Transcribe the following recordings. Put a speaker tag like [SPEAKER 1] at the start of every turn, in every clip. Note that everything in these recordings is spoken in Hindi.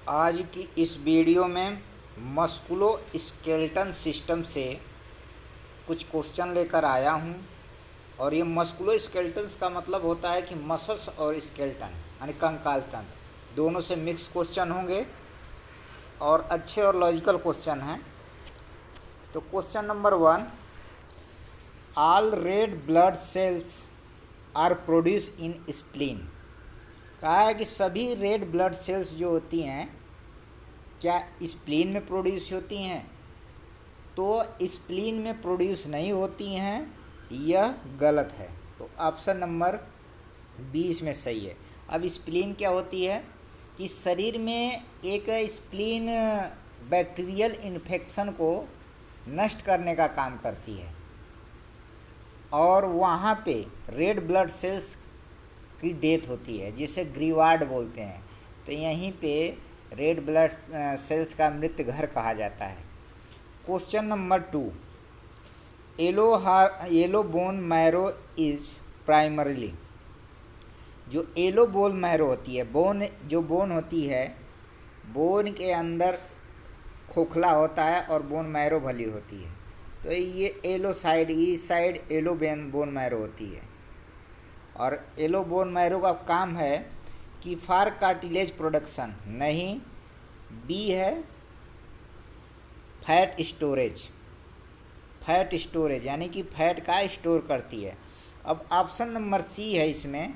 [SPEAKER 1] आज की इस वीडियो में मस्कुलो स्केलेटन सिस्टम से कुछ क्वेश्चन लेकर आया हूँ। और ये मस्कुलो स्केलेटन्स का मतलब होता है कि मसल्स और स्केलेटन यानी कंकाल तंत्र दोनों से मिक्स क्वेश्चन होंगे और अच्छे और लॉजिकल क्वेश्चन हैं। तो question number 1, all red blood cells are produce in spleen. कहा है कि सभी रेड ब्लड सेल्स जो होती हैं क्या स्प्लीन में प्रोड्यूस होती हैं? तो स्प्लीन में प्रोड्यूस नहीं होती हैं, यह गलत है। तो ऑप्शन नंबर बी इसमें सही है। अब स्प्लीन क्या होती है कि शरीर में एक स्प्लीन बैक्टीरियल इन्फेक्शन को नष्ट करने का काम करती है और वहाँ पे रेड ब्लड सेल्स की डेथ होती है जिसे ग्रीवार्ड बोलते हैं। तो यहीं पे रेड ब्लड सेल्स का मृत्यु घर कहा जाता है। Question number 2, yellow bone marrow is primarily. जो येलो बोन मैरो होती है, बोन होती है, बोन के अंदर खोखला होता है और बोन मैरो भली होती है। तो ये येलो साइड, इस साइड येलो बोन मैरो होती है। और येलो बोन मैरो का काम है कि फॉर कार्टिलेज प्रोडक्शन, नहीं, बी है फैट स्टोरेज यानी कि फैट का स्टोर करती है। अब ऑप्शन नंबर सी है इसमें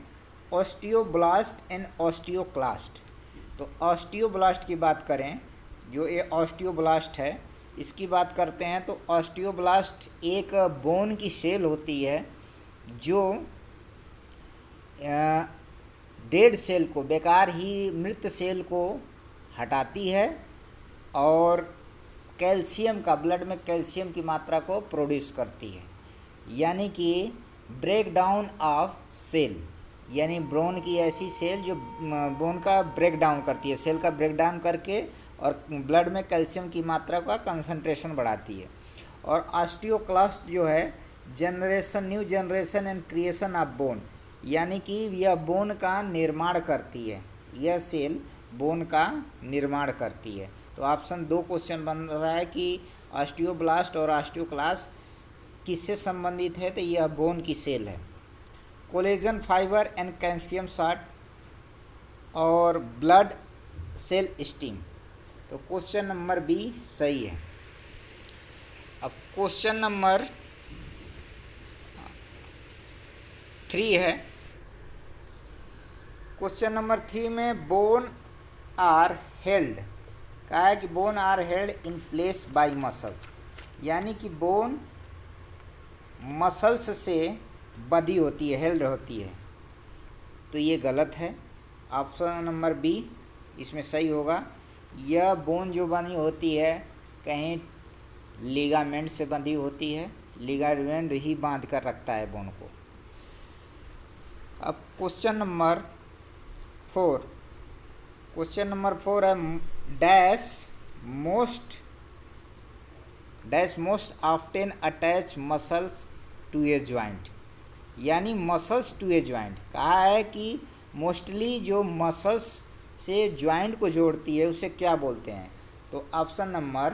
[SPEAKER 1] ऑस्टियोब्लास्ट एंड ऑस्टियोक्लास्ट। तो ऑस्टियोब्लास्ट की बात करें, जो ये ऑस्टियोब्लास्ट है इसकी बात करते हैं, तो ऑस्टियोब्लास्ट एक बोन की सेल होती है जो डेड सेल को, बेकार ही मृत सेल को हटाती है और कैल्शियम का, ब्लड में कैल्शियम की मात्रा को प्रोड्यूस करती है। यानी कि ब्रेक डाउन ऑफ सेल, यानी बोन की ऐसी सेल जो बोन का ब्रेक डाउन करती है, सेल का ब्रेक डाउन करके और ब्लड में कैल्शियम की मात्रा का कंसंट्रेशन बढ़ाती है। और ऑस्टियोक्लास्ट जो है new generation and creation of bone, यानी कि यह बोन का निर्माण करती है, यह सेल बोन का निर्माण करती है। तो ऑप्शन 2 क्वेश्चन बन रहा है कि ऑस्टियोब्लास्ट और ऑस्टियोक्लास्ट किससे संबंधित है? तो यह बोन की सेल है। Collagen fibre and calcium salt और ब्लड सेल स्टीम। तो क्वेश्चन नंबर बी सही है। अब क्वेश्चन नंबर 3 है। क्वेश्चन नंबर 3 में बोन आर हेल्ड, कहा है कि bone are held in place by muscles, यानी कि बोन मसल्स से बंधी होती है, हेल्ड होती है। तो ये गलत है। ऑप्शन नंबर बी इसमें सही होगा। यह बोन जो बनी होती है कहीं लिगामेंट से बंधी होती है, लिगामेंट ही बांध कर रखता है बोन को। अब क्वेश्चन नंबर 4 है dash most often attach muscles to a joint, यानी मसल्स टू ए ज्वाइंट। कहा है कि मोस्टली जो मसल्स से ज्वाइंट को जोड़ती है उसे क्या बोलते हैं? तो ऑप्शन नंबर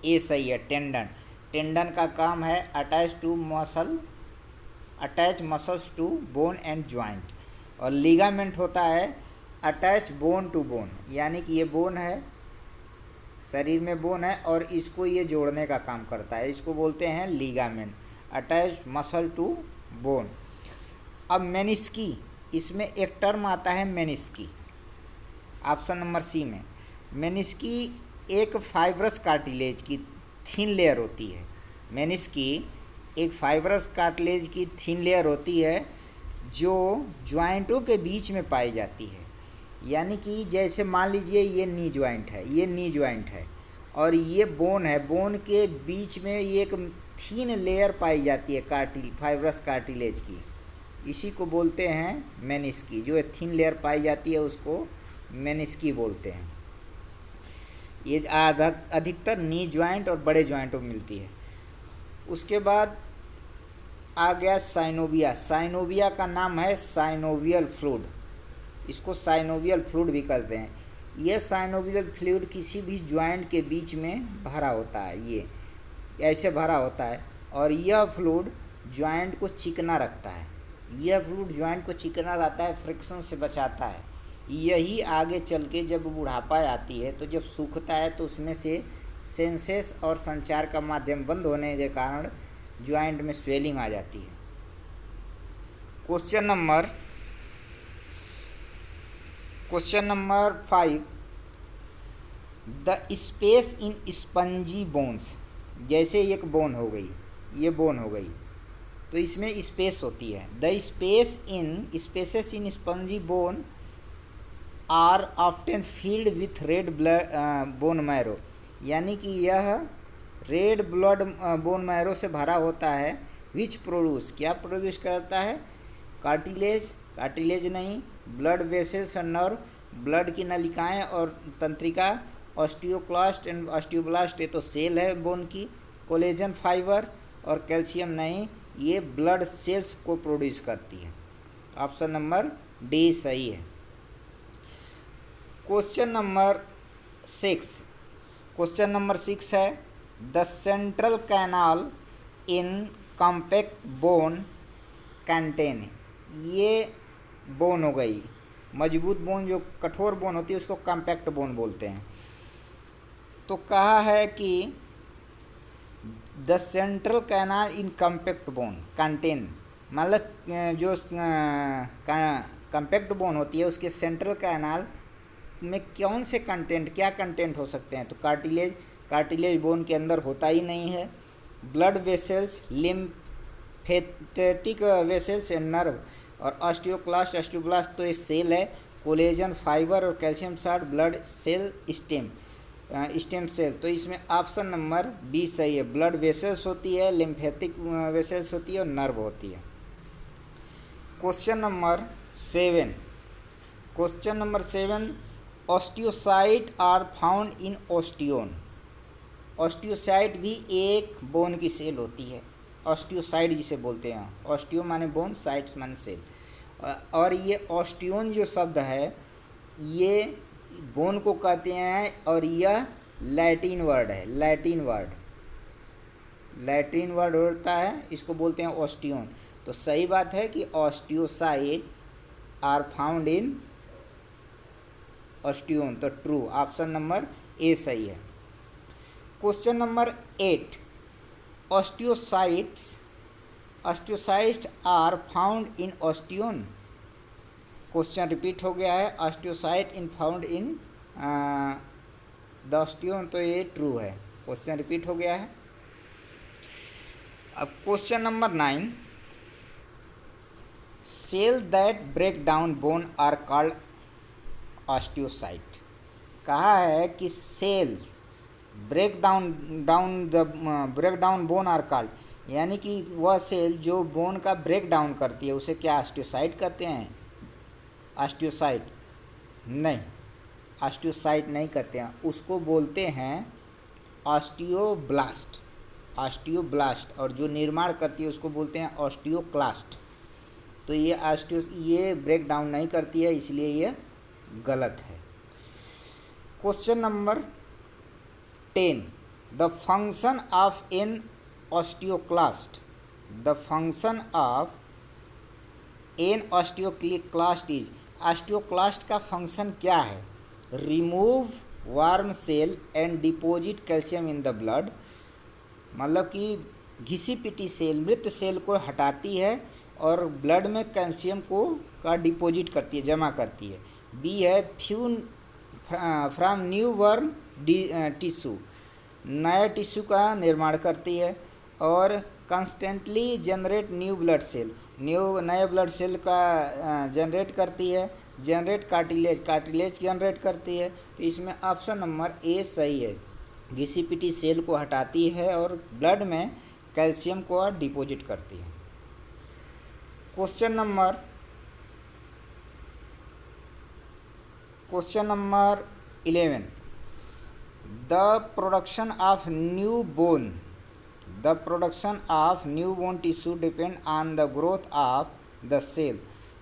[SPEAKER 1] ए सही है, टेंडन। टेंडन का काम है attach muscles to bone and joint. और लिगामेंट होता है अटैच बोन टू बोन, यानी कि ये बोन है, शरीर में बोन है और इसको ये जोड़ने का काम करता है, इसको बोलते हैं ligament, attach muscle to bone. अब मेनिस्की, इसमें एक टर्म आता है मेनिस्की, ऑप्शन नंबर सी में। मेनिस्की एक फाइब्रस कार्टिलेज की थिन लेयर होती है। मेनिस्की एक फाइब्रस कार्टिलेज की थिन लेयर होती है जो ज्वाइंटों के बीच में पाई जाती है। यानी कि जैसे मान लीजिए ये नी ज्वाइंट है और ये बोन है, बोन के बीच में ये एक थिन लेयर पाई जाती है फाइब्रस कार्टिलेज की, इसी को बोलते हैं मेनिस्की। जो थिन लेयर पाई जाती है उसको मेनिस्की बोलते हैं। ये अधिकतर नी ज्वाइंट और बड़े ज्वाइंटों में मिलती है। उसके बाद आ गया साइनोविया। साइनोविया का नाम है साइनोवियल फ्लूइड। इसको साइनोवियल फ्लूइड भी कहते हैं। यह साइनोवियल फ्लूइड किसी भी ज्वाइंट के बीच में भरा होता है, ये ऐसे भरा होता है, और यह फ्लूइड ज्वाइंट को चिकना रखता है। यह फ्लूइड ज्वाइंट को चिकना रहता है, फ्रिक्शन से बचाता है। यही आगे चल के जब बुढ़ापा आती है तो जब सूखता है तो उसमें से सेंसेस और संचार का माध्यम बंद होने के कारण ज्वाइंट में स्वेलिंग आ जाती है। Question number 5, the space in spongy bones. जैसे एक बोन हो गई, ये बोन हो गई, तो इसमें स्पेस होती है। The spaces in spongy bone are often filled with red bone marrow, यानी कि यह रेड ब्लड बोन मैरो से भरा होता है। विच प्रोड्यूस, क्या प्रोड्यूस करता है? कार्टिलेज नहीं, ब्लड वेसल्स और नर्व, ब्लड की नलिकाएं और तंत्रिका, ऑस्टियोक्लास्ट एंड ऑस्टियोब्लास्ट, ये तो सेल है बोन की, कोलेजन फाइबर, और कैल्शियम नहीं, ये ब्लड सेल्स को प्रोड्यूस करती है। ऑप्शन नंबर डी सही है। क्वेश्चन नंबर 6 है, the central canal in compact bone contain. ये बोन हो गई, मजबूत बोन, जो कठोर बोन होती है उसको कॉम्पैक्ट बोन बोलते हैं। तो कहा है कि the central canal in compact bone contain, मतलब जो कॉम्पैक्ट बोन होती है उसके सेंट्रल कैनाल में कौन से कंटेंट, क्या कंटेंट हो सकते हैं? तो कार्टिलेज बोन के अंदर होता ही नहीं है, blood vessels, lymphatic vessels and nerve, और ऑस्टियोब्लास्ट तो ये सेल है, कोलेजन फाइबर और calcium salt blood cell stem cell. तो इसमें ऑप्शन नंबर बी सही है। ब्लड वेसल्स होती है, लिम्फेटिक वेसल्स होती है और नर्व होती है। Question number 7, osteocyte are found in osteon. Osteocyte भी एक बोन की सेल होती है, ऑस्टियोसाइट जिसे बोलते हैं। ऑस्टियो माने बोन, साइट्स माने सेल। और ये ऑस्टियोन जो शब्द है ये बोन को कहते हैं, और यह लैटिन वर्ड है। लैटिन वर्ड होता है, इसको बोलते हैं ऑस्टियोन। तो सही बात है कि osteocyte are found in osteon, तो ट्रू, ऑप्शन नंबर ए सही है। Question number 8, osteocytes are found in osteon. Question repeat हो गया है, osteocyte in found in the osteon, तो ये ट्रू है, क्वेश्चन रिपीट हो गया है। अब question number 9, cell that break down bone are called osteocyte. कहा है कि cell break down bone are called, यानी कि वह सेल जो बोन का ब्रेक डाउन करती है उसे क्या ऑस्टियोसाइट कहते हैं? ऑस्टियोसाइट नहीं, ऑस्टियोसाइट नहीं कहते हैं, उसको बोलते हैं ऑस्टियोब्लास्ट, और जो निर्माण करती है उसको बोलते हैं ऑस्टियोक्लास्ट। तो ये ब्रेक डाउन नहीं करती है, इसलिए ये गलत है। Question number 10, the function of an osteoclast. The function of an osteoclast is, osteoclast का फंक्शन क्या है? Remove worn cell and deposit calcium in the blood, मतलब कि घिसी पिटी सेल, मृत सेल को हटाती है और ब्लड में कैल्शियम का डिपॉजिट करती है, जमा करती है। बी है फ्यून फ्रॉम न्यू वर्म टिश्यू, नया टिश्यू का निर्माण करती है। और constantly generate new blood cell, नए ब्लड सेल का जनरेट करती है। जनरेट कार्टिलेज जनरेट करती है। तो इसमें ऑप्शन नंबर ए सही है, घिसी पिटी सेल को हटाती है और ब्लड में कैल्शियम को डिपॉजिट करती है। Question number 11, the production of new bone tissue depend on the growth of the cell.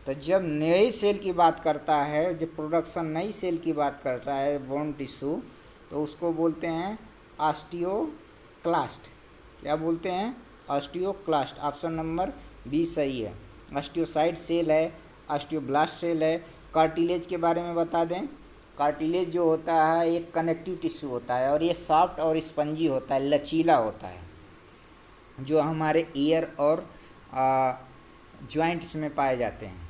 [SPEAKER 1] तो जब नई सेल की बात करता है, जब प्रोडक्शन नई सेल की बात करता है बोन टिश्यू, तो उसको बोलते हैं ऑस्टियोक्लास्ट। क्या बोलते हैं? ऑस्टियोक्लास्ट। ऑप्शन नंबर बी सही है। ऑस्टियोसाइट सेल है, ऑस्टियोब्लास्ट सेल है। कार्टिलेज के बारे में बता दें। कार्टिलेज जो होता है एक कनेक्टिव टिश्यू होता है और ये सॉफ्ट और स्पंजी होता है, लचीला होता है, जो हमारे ईयर और जॉइंट्स में पाए जाते हैं।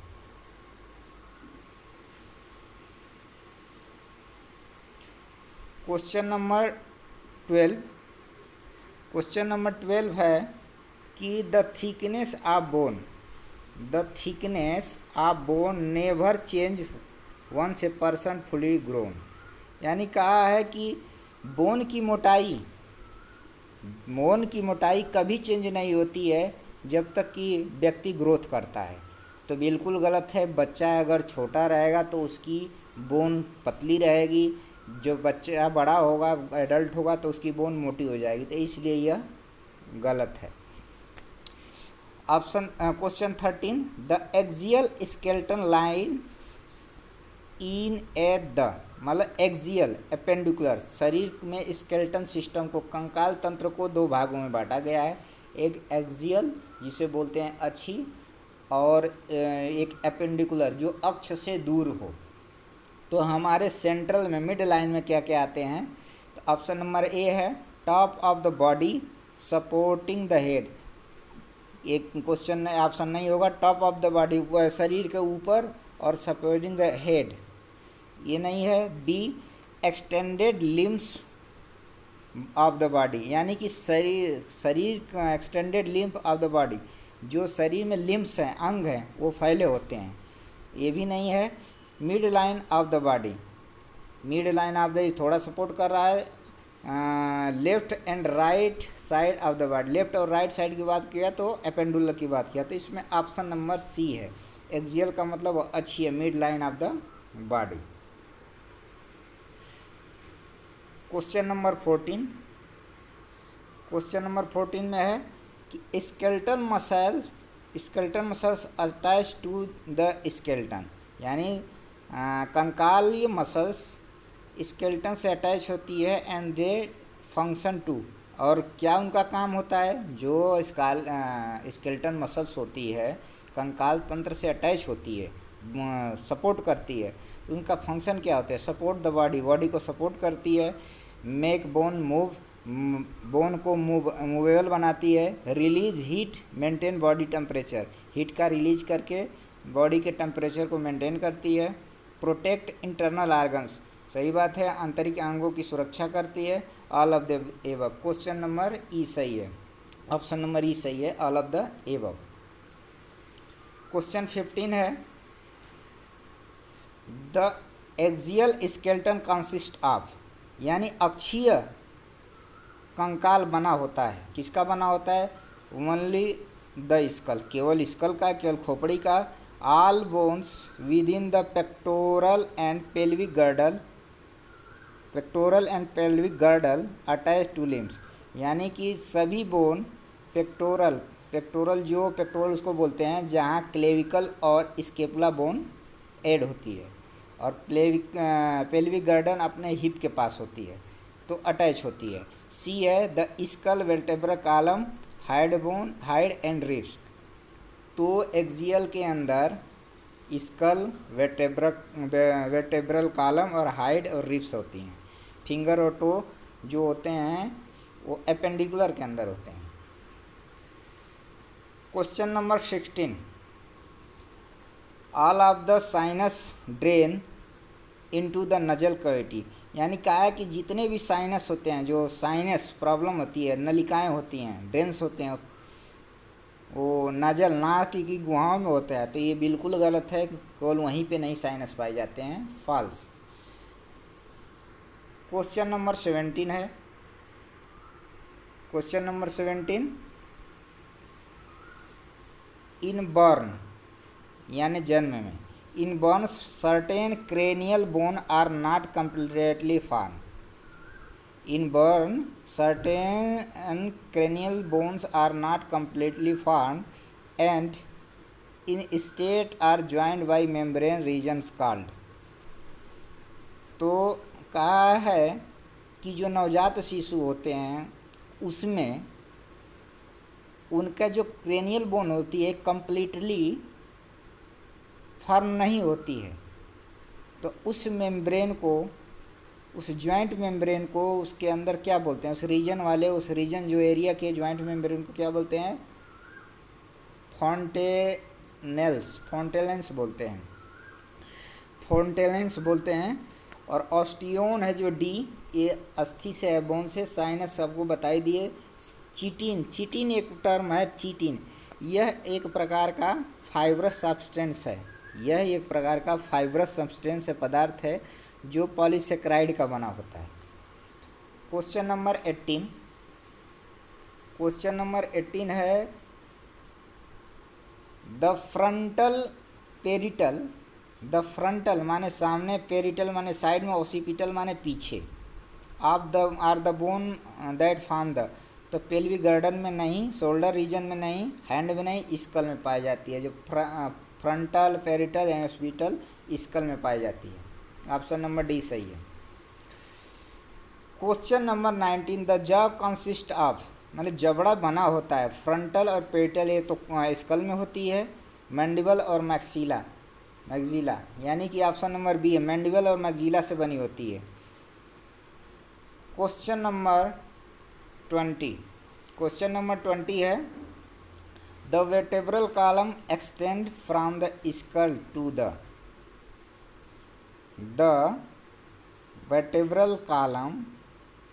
[SPEAKER 1] Question number 12। क्वेश्चन नंबर 12 है कि the thickness of bone never change once a person fully grown. यानी कहा है कि बोन की मोटाई कभी चेंज नहीं होती है जब तक कि व्यक्ति ग्रोथ करता है। तो बिल्कुल गलत है। बच्चा अगर छोटा रहेगा तो उसकी बोन पतली रहेगी, जो बच्चा बड़ा होगा, एडल्ट होगा, तो उसकी बोन मोटी हो जाएगी। तो इसलिए यह गलत है। Option question 13, the axial skeleton line in at the, मतलब एक्सियल एपेंडिकुलर, शरीर में स्केलेटन सिस्टम को, कंकाल तंत्र को दो भागों में बांटा गया है। एक एक्सियल जिसे बोलते हैं अक्षी, और एक एपेंडिकुलर जो अक्ष से दूर हो। तो हमारे सेंट्रल में मिड लाइन में क्या क्या आते हैं? तो ऑप्शन नंबर ए है top of the body supporting the head. एक क्वेश्चन ऑप्शन नहीं होगा। टॉप ऑफ द बॉडी शरीर के ऊपर और सपोर्टिंग द हेड, ये नहीं है। Be extended limbs of the body, यानी कि शरीर का extended lymph of the body, जो शरीर में लिम्स हैं, अंग हैं, वो फैले होते हैं, ये भी नहीं है। Midline of the body, mid line of the थोड़ा सपोर्ट कर रहा है। Left and right side of the body, left और राइट साइड की बात किया तो एपेंडुलर की बात किया, तो इसमें ऑप्शन नंबर सी है। एक्सियल का मतलब अच्छी है, midline of the body. Question number 14। Question number 14 में है कि skeleton muscles attach to the skeleton, यानी कंकालीय मसल्स स्केलेटन से अटैच होती है एंड दे फंक्शन टू, और क्या उनका काम होता है? जो स्केलेटन मसल्स होती है कंकाल तंत्र से अटैच होती है, सपोर्ट करती है, उनका फंक्शन क्या होता है? सपोर्ट द बॉडी, बॉडी को सपोर्ट करती है। मेक बोन मूव, बोन को मूवेबल बनाती है। Release heat, maintain body temperature, heat का रिलीज करके बॉडी के टेम्परेचर को मेंटेन करती है। प्रोटेक्ट इंटरनल ऑर्गन्स, सही बात है, आंतरिक अंगों की सुरक्षा करती है। All of the above, question number ई सही है, ऑप्शन नंबर ई सही है, all of the above. Question 15 है the axial skeleton consist of, यानी अक्षीय कंकाल बना होता है, किसका बना होता है? ओनली द स्कल, केवल स्कल का, केवल खोपड़ी का। All bones with in the pectoral and pelvic girdle attach to limbs, यानी कि सभी बोन पेक्टोरल उसको बोलते हैं जहाँ क्लेविकल और स्केपुला बोन ऐड होती है, और पेल्विक गर्डन अपने हिप के पास होती है, तो अटैच होती है। सी है the skull vertebral column hide and ribs, तो एक्सियल के अंदर स्कल वर्टेब्रल कॉलम और हाइड और रिब्स होती हैं। फिंगर और टो जो होते हैं वो एपेंडिकुलर के अंदर होते हैं। Question number 16, all of the sinus drain into the nasal cavity, यानी कहा है कि जितने भी साइनस होते हैं, जो साइनस प्रॉब्लम होती है, नलिकाएं होती हैं, ड्रेन्स होते हैं, वो नजल नाक की गुहाओं में होता है। तो ये बिल्कुल गलत है, केवल वहीं पे नहीं साइनस पाए जाते हैं, फॉल्स। क्वेश्चन नंबर 17 है। क्वेश्चन नंबर 17, इन बर्न, यानी जन्म में, in born certain cranial bone are not completely form. In born certain cranial bones are not completely formed and in state are joined by membrane regions called. तो कहा है कि जो नवजात शिशु होते हैं उसमें उनका जो क्रेनियल बोन होती है कंप्लीटली फॉर्म नहीं होती है, तो उस मेम्ब्रेन को, उस जॉइंट मेम्ब्रेन को उसके अंदर क्या बोलते हैं, उस रीजन वाले, उस रीजन जो एरिया के जॉइंट मेम्ब्रेन को क्या बोलते हैं, फोंटेलेंस बोलते हैं, फोंटेलेंस बोलते हैं। और ऑस्टियोन है जो डी, ये अस्थि से है, बोन से। साइनस सबको बताई दिए। चिटिन एक टर्म है, चिटिन, यह एक प्रकार का फाइब्रस सब्सटेंस है, यह एक प्रकार का फाइब्रस सब्सटेंस है, पदार्थ है जो पॉलीसेक्राइड का बना होता है। क्वेश्चन नंबर 18, क्वेश्चन नंबर 18 है the frontal parietal, the frontal माने सामने, पेरिटल माने साइड में, ओसिपिटल माने पीछे, आप the are the bone that form the, तो पेल्विक गर्डन में नहीं, शोल्डर रीजन में नहीं, हैंड में नहीं, स्कल में पाई जाती है। जो frontal, parietal and occipital skull में पाई जाती है। ऑप्शन नंबर डी सही है। Question number 19 the jaw consist of, मतलब जबड़ा बना होता है, फ्रंटल और पेरिटल ये तो स्कल में होती है, मैंडिबल और मैक्सिला, यानी कि ऑप्शन नंबर बी है, मैंडिबल और मैक्सिला से बनी होती है। क्वेश्चन नंबर 20, क्वेश्चन नंबर 20 है the vertebral column extend from the skull to the vertebral column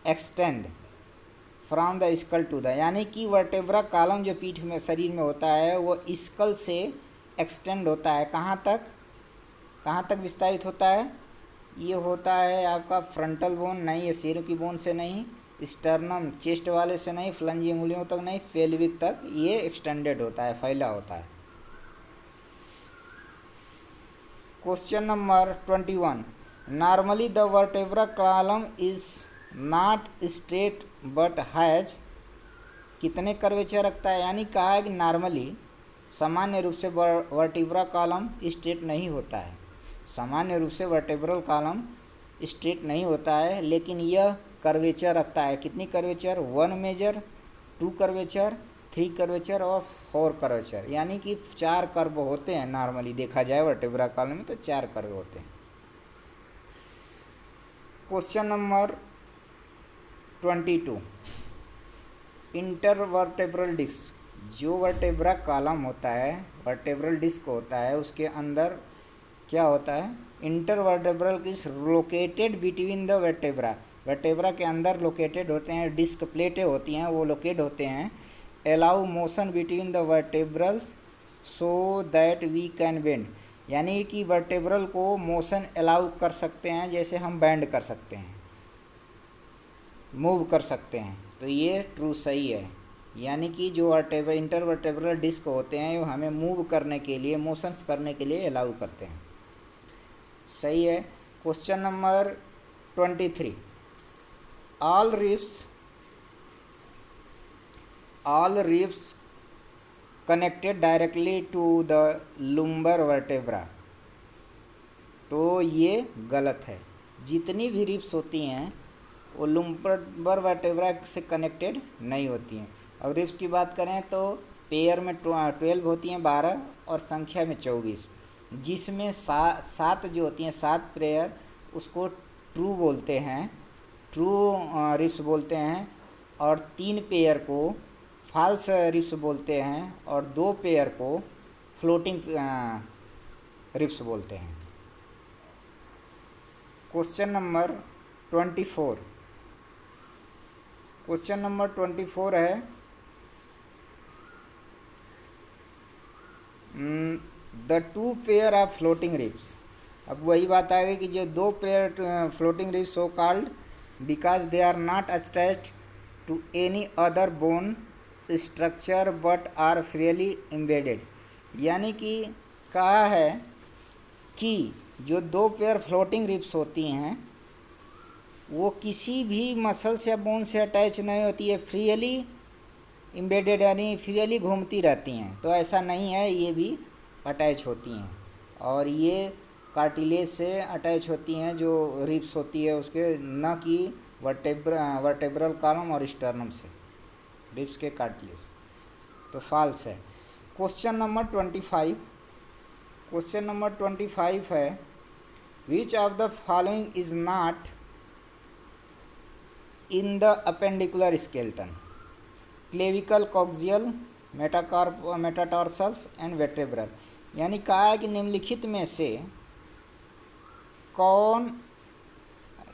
[SPEAKER 1] extend from the skull to the, यानी कि वर्टेब्रा कॉलम जो पीठ में, शरीर में होता है, वो स्कल से एक्सटेंड होता है, कहाँ तक विस्तारित होता है, ये होता है आपका फ्रंटल बोन, नहीं ये सिर की बोन से नहीं, स्टर्नम चेस्ट वाले से नहीं, फ्लंजी उंगलियों तक नहीं, पेल्विक तक ये एक्सटेंडेड होता है, फैला होता है। Question number 21 normally the vertebra column is not straight but has, कितने कर्वेचर रखता है, यानी कहा है कि नॉर्मली, सामान्य रूप से वर्टिब्रा कॉलम स्ट्रेट नहीं होता है, सामान्य रूप से वर्टेब्रल कॉलम स्ट्रेट नहीं होता है, लेकिन यह कर्वेचर रखता है। कितनी कर्वेचर, 1 मेजर, 2 कर्वेचर, 3 कर्वेचर और 4 कर्वेचर, यानी कि 4 कर्व होते हैं। नॉर्मली देखा जाए वर्टेब्रा कॉलम में तो 4 कर्व होते हैं। क्वेश्चन नंबर 22 इंटरवर्टेब्रल डिस्क, जो वर्टेब्रा कॉलम होता है, वर्टेब्रल डिस्क होता है, उसके अंदर क्या होता है, intervertebral disc located between the vertebra, vertebra के अंदर लोकेटेड होते हैं, डिस्क प्लेटें होती हैं, वो लोकेट होते हैं। Allow motion between the vertebral so that we can bend, यानी कि वर्टेब्रल को मोशन अलाउ कर सकते हैं, जैसे हम बैंड कर सकते हैं, मूव कर सकते हैं। तो ये ट्रू सही है, यानी कि जो इंटरवर्टेब्रल डिस्क होते हैं वो हमें मूव करने के लिए, मोशंस करने के लिए अलाउ करते हैं। सही है। Question number 23 all ribs connected directly to the lumbar vertebra, तो ये गलत है। जितनी भी रिब्स होती हैं वो लुम्बर वर्टेब्रा से कनेक्टेड नहीं होती हैं। अब रिब्स की बात करें तो पेयर में 12 होती हैं, 12 और संख्या में 24, जिसमें 7 जो होती हैं, 7 पेयर उसको ट्रू बोलते हैं, ट्रू रिब्स बोलते हैं, और 3 पेयर को फॉल्स रिब्स बोलते हैं, और 2 पेयर को फ्लोटिंग रिब्स बोलते हैं। क्वेश्चन नंबर 24, क्वेश्चन नंबर 24 है the 2 pair of floating ribs. अब वही बात आ गई कि जो 2 pair floating ribs so called because they are not attached to any other bone structure but are freely embedded, यानी कि कहा है कि जो 2 पेयर फ्लोटिंग रिब्स होती हैं वो किसी भी मसल्स या बोन से अटैच नहीं होती है, फ्रीली एम्बेडेड यानी फ्रीली घूमती रहती हैं। तो ऐसा नहीं है, ये भी अटैच होती हैं, और ये कार्टिलेज से अटैच होती हैं जो रिब्स होती है उसके, न कि वर्टेब्रल कॉलम और स्टर्नम से, रिब्स के कार्टिलेज। तो फॉल्स है। क्वेश्चन नंबर 25, क्वेश्चन नंबर 25 है, which of the following is not in the appendicular skeleton, clavicle, coxal, metatarsals and vertebral. यानी कहा है कि निम्नलिखित में से कौन,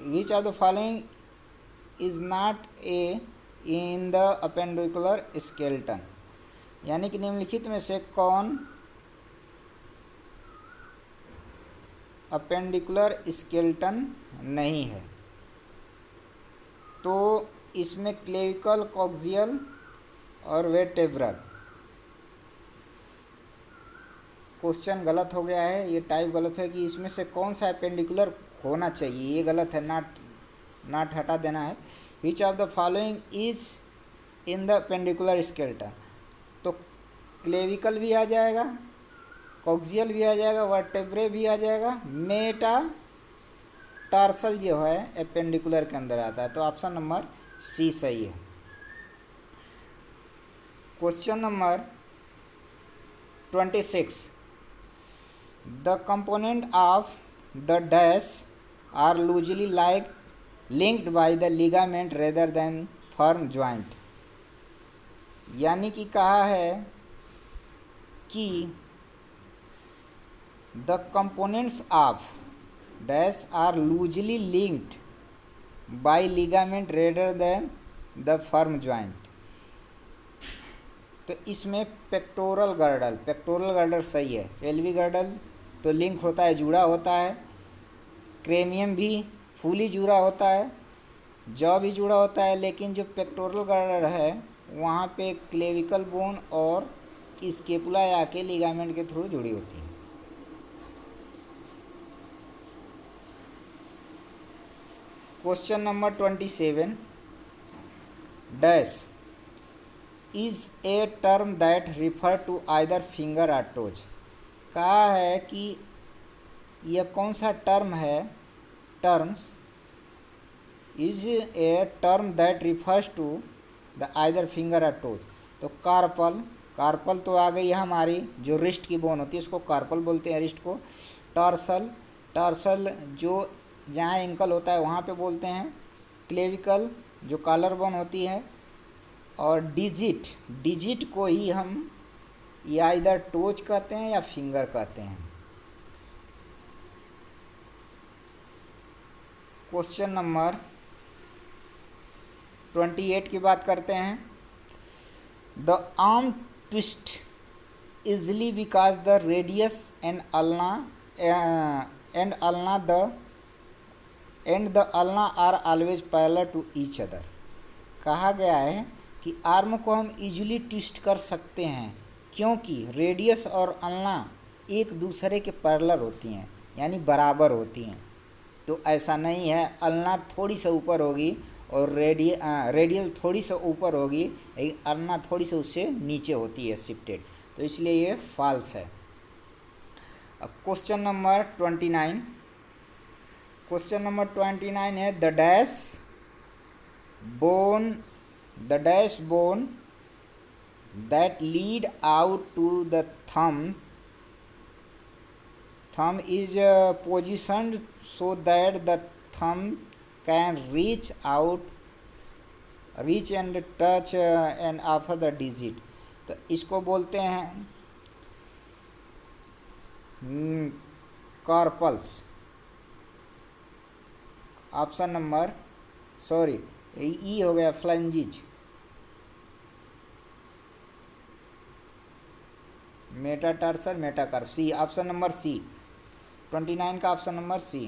[SPEAKER 1] which of the following is not a in the appendicular skeleton, यानी कि निम्नलिखित में से कौन अपेंडिकुलर स्केलेटन नहीं है। तो इसमें क्लेविकल, कॉक्सियल और वर्टेब्रल। क्वेश्चन गलत हो गया है, ये टाइप गलत है कि इसमें से कौन सा अपेंडिकुलर होना चाहिए, ये गलत है, नॉट हटा देना है। Which of the following is in the appendicular skeleton, तो क्लेविकल भी आ जाएगा, कॉक्सियल भी आ जाएगा, वर्टेब्रे भी आ जाएगा, मेटाटार्सल जो है अपेंडिकुलर के अंदर आता है। तो ऑप्शन नंबर सी सही है। Question number 26, the component of the dash are loosely linked by the ligament rather than firm joint। यानी कि कहा है कि the components of dash are loosely linked by ligament rather than the firm joint. तो इसमें पेक्टोरल गर्डल सही है, पेल्विक गर्डल तो लिंक होता है, जुड़ा होता है, क्रेनियम भी फुली जुड़ा होता है, जॉ भी जुड़ा होता है, लेकिन जो पेक्टोरल गर्डल है वहाँ पे क्लेविकल बोन और स्केपुला आके लिगामेंट के थ्रू जुड़ी होती है। Question number 27, dash is a term that refer to either finger और टोज। कहा है कि यह कौन सा टर्म है, terms is a term that refers to the either finger और टोज। तो कार्पल तो आ गई है हमारी, जो रिस्ट की बोन होती है उसको कार्पल बोलते हैं, रिस्ट को। टॉर्सल जो जहाँ एंकल होता है वहाँ पे बोलते हैं। क्लेविकल जो कॉलर बोन होती है, और डिजिट को ही हम या इधर टोज कहते हैं या फिंगर कहते हैं। क्वेश्चन नंबर 28 की बात करते हैं, the arm twist easily because the radius and the ulna are always parallel to each other. कहा गया है कि आर्म को हम इजीली ट्विस्ट कर सकते हैं क्योंकि रेडियस और अल्ना एक दूसरे के पैरेलल होती हैं, यानी बराबर होती हैं। तो ऐसा नहीं है, अल्ना थोड़ी सा ऊपर होगी और रेडियल थोड़ी सा ऊपर होगी, लेकिन अल्ना थोड़ी सा उससे नीचे होती है, शिफ्टेड। तो इसलिए ये फॉल्स है। अब क्वेश्चन नंबर 29, क्वेश्चन नंबर 29 है, the dash bone that lead out to the thumb is positioned so that the thumb can reach and touch and offer the digit। तो इसको बोलते हैं कार्पल्स। ऑप्शन नंबर सॉरी ई हो गया, फ्लैंजिज। मेटाटार्सल, मेटाकार्प, सी, ऑप्शन नंबर सी, 29 का option number C.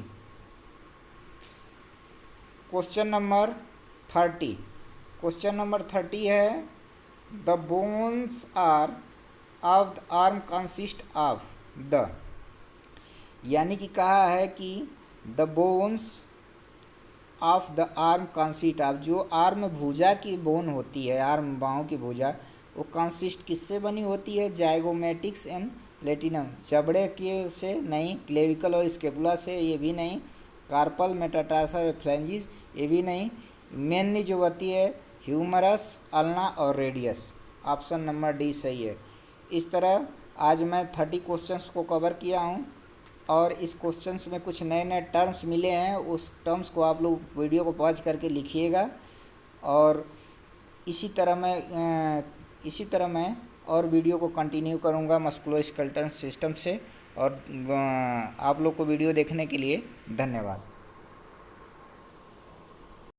[SPEAKER 1] Question number 30, question number 30 है, the bones are of the arm consist of the. यानी कि कहा है कि the bones of the arm consist of, जो आर्म भुजा की बोन होती है, आर्म बाहों की भुजा, वो कंसिस्ट किससे बनी होती है, जाइगोमेटिक्स एंड प्लेटिनम, चमड़े के से नहीं, क्लेविकल और स्केपुला से, ये भी नहीं, कार्पल मेटाटार्सल फ्लैंजिस, ये भी नहीं, मेनली जो होती है ह्यूमरस, अल्ना और रेडियस। ऑप्शन नंबर डी सही है। इस तरह आज मैं 30 क्वेश्चंस को कवर किया हूँ और इस क्वेश्चंस में कुछ नए नए टर्म्स मिले हैं, उस टर्म्स को आप लोग वीडियो को पॉज करके लिखिएगा। और इसी तरह मैं और वीडियो को कंटिन्यू करूँगा मस्कुलोस्केलेटल सिस्टम से। और आप लोग को वीडियो देखने के लिए धन्यवाद।